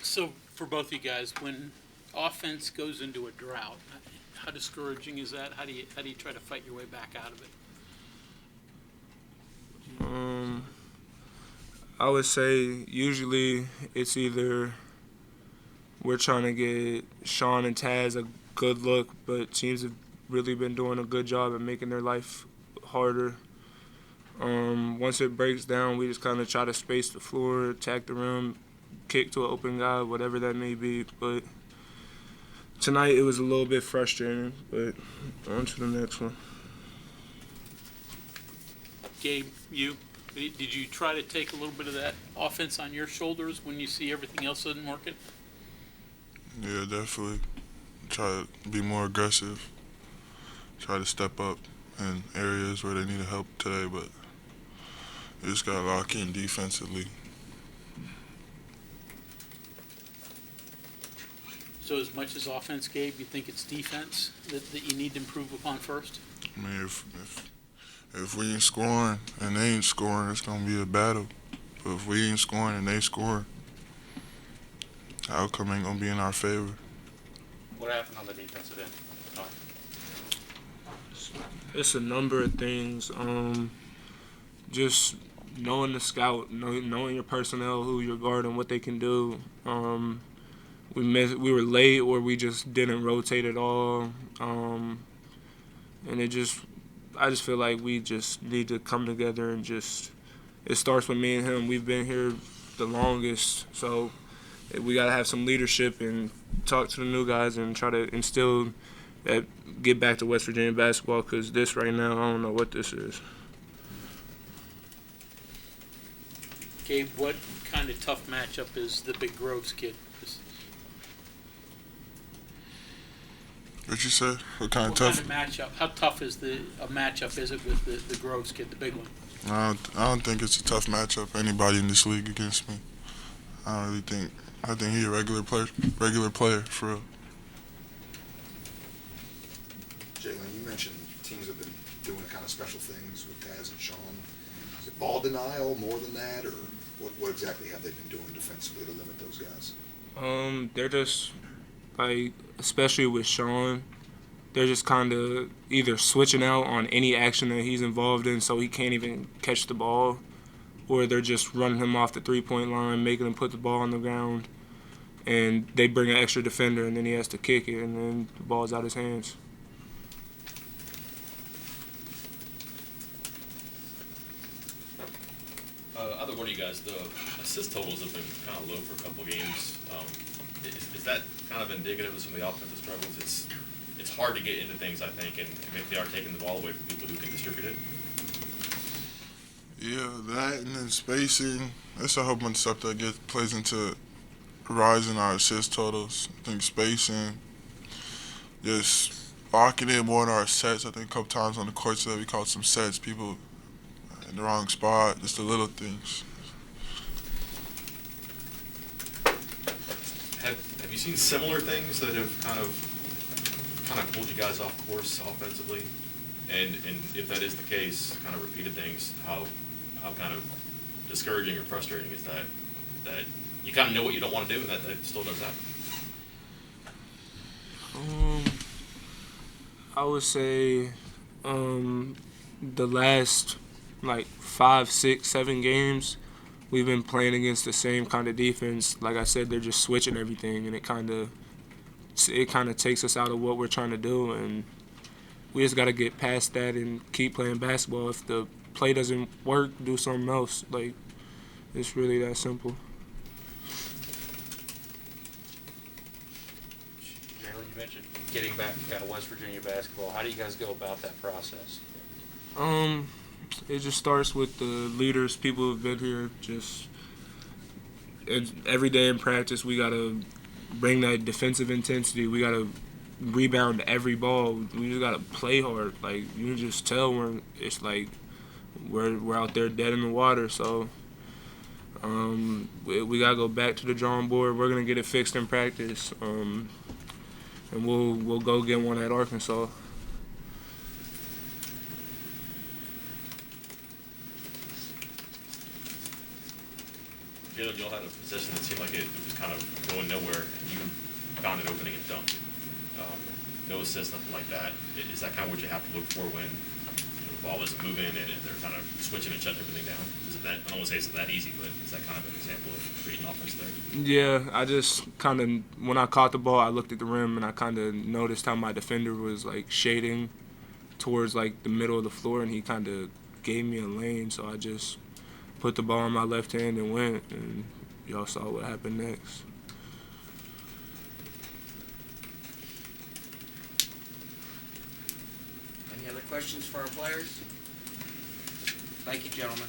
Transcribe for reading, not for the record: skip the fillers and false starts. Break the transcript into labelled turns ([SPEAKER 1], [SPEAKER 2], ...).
[SPEAKER 1] So for both of you guys, when offense goes into a drought, how discouraging is that? How do you try to fight your way back out of it?
[SPEAKER 2] Um, I would say usually it's either we're trying to get Sean and Taz a good look, but teams have really been doing a good job at making their life harder. Once it breaks down, we just kind of try to space the floor, attack the rim, kick to an open guy, whatever that may be. But tonight it was a little bit frustrating, but on to the next one.
[SPEAKER 1] Gabe, did you try to take a little bit of that offense on your shoulders when you see everything else isn't working?
[SPEAKER 3] Yeah, definitely. Try to be more aggressive. Try to step up in areas where they need help today, but you just got to lock in defensively.
[SPEAKER 1] So as much as offense, Gabe, you think it's defense that you need to improve upon first?
[SPEAKER 3] I mean, if we ain't scoring and they ain't scoring, it's gonna be a battle. But if we ain't scoring and they score, the outcome ain't gonna be in our favor.
[SPEAKER 4] What happened on the defensive end?
[SPEAKER 2] It's a number of things. Just knowing the scout, knowing your personnel, who you're guarding, what they can do. We were late, or we just didn't rotate at all, and I just feel like we just need to come together and just. It starts with me and him. We've been here the longest, so we gotta have some leadership and talk to the new guys and try to instill that. Get back to West Virginia basketball, because this right now, I don't know what this is.
[SPEAKER 1] Gabe, what kind of tough matchup is the Big Groves kid?
[SPEAKER 3] What you say? What kind
[SPEAKER 1] What
[SPEAKER 3] of tough?
[SPEAKER 1] kind of matchup? How tough is a matchup is it with the Groves kid, the big one?
[SPEAKER 3] I don't think it's a tough matchup. Anybody in this league against me. I don't really think. I think he's a regular player for real.
[SPEAKER 5] Jalen, you mentioned teams have been doing kind of special things with Taz and Sean. Is it ball denial more than that, or what exactly have they been doing defensively to limit those guys?
[SPEAKER 2] They're just like, especially with Sean, they're just kind of either switching out on any action that he's involved in, so he can't even catch the ball, or they're just running him off the three-point line, making him put the ball on the ground, and they bring an extra defender, and then he has to kick it, and then the ball's out of his hands.
[SPEAKER 6] Either one of you guys, the assist totals have been kind of low for a couple games. Is that kind of indicative of some of the offensive struggles? It's hard to get into things, I think, and maybe they are taking the ball away from people who can distribute it.
[SPEAKER 3] Yeah, that and then spacing. That's a whole bunch of stuff that plays into rising our assist totals. I think spacing, just locking in more in our sets. I think a couple times on the court today we caught some sets. People in the wrong spot, just the little things.
[SPEAKER 6] Have you seen similar things that have kind of pulled you guys off course offensively? And if that is the case, kind of repeated things, how kind of discouraging or frustrating is that you kind of know what you don't want to do and that still does happen?
[SPEAKER 2] I would say the last 5, 6, 7 games, we've been playing against the same kind of defense. Like I said, they're just switching everything, and it kind of takes us out of what we're trying to do, and we just got to get past that and keep playing basketball. If the play doesn't work, do something else. It's really that simple.
[SPEAKER 4] Jalen, you mentioned getting back to kind of West Virginia basketball. How do you guys go about that process?
[SPEAKER 2] It just starts with the leaders, people who've been here. Every day in practice, we gotta bring that defensive intensity. We gotta rebound every ball. We just gotta play hard. You can just tell when it's we're out there dead in the water. So we gotta go back to the drawing board. We're gonna get it fixed in practice, and we'll go get one at Arkansas.
[SPEAKER 6] Jalen, y'all had a possession that seemed like it was kind of going nowhere, and you found an opening and dunked. No assist, nothing like that. Is that kind of what you have to look for when the ball isn't moving and they're kind of switching and shutting everything down? Is it that? I don't want to say it's that easy, but is that kind of an example of reading offense there?
[SPEAKER 2] Yeah, I just kind of, when I caught the ball, I looked at the rim and I kind of noticed how my defender was like shading towards like the middle of the floor, and he kind of gave me a lane, so I just put the ball in my left hand and went, and y'all saw what happened next.
[SPEAKER 7] Any other questions for our players? Thank you, gentlemen.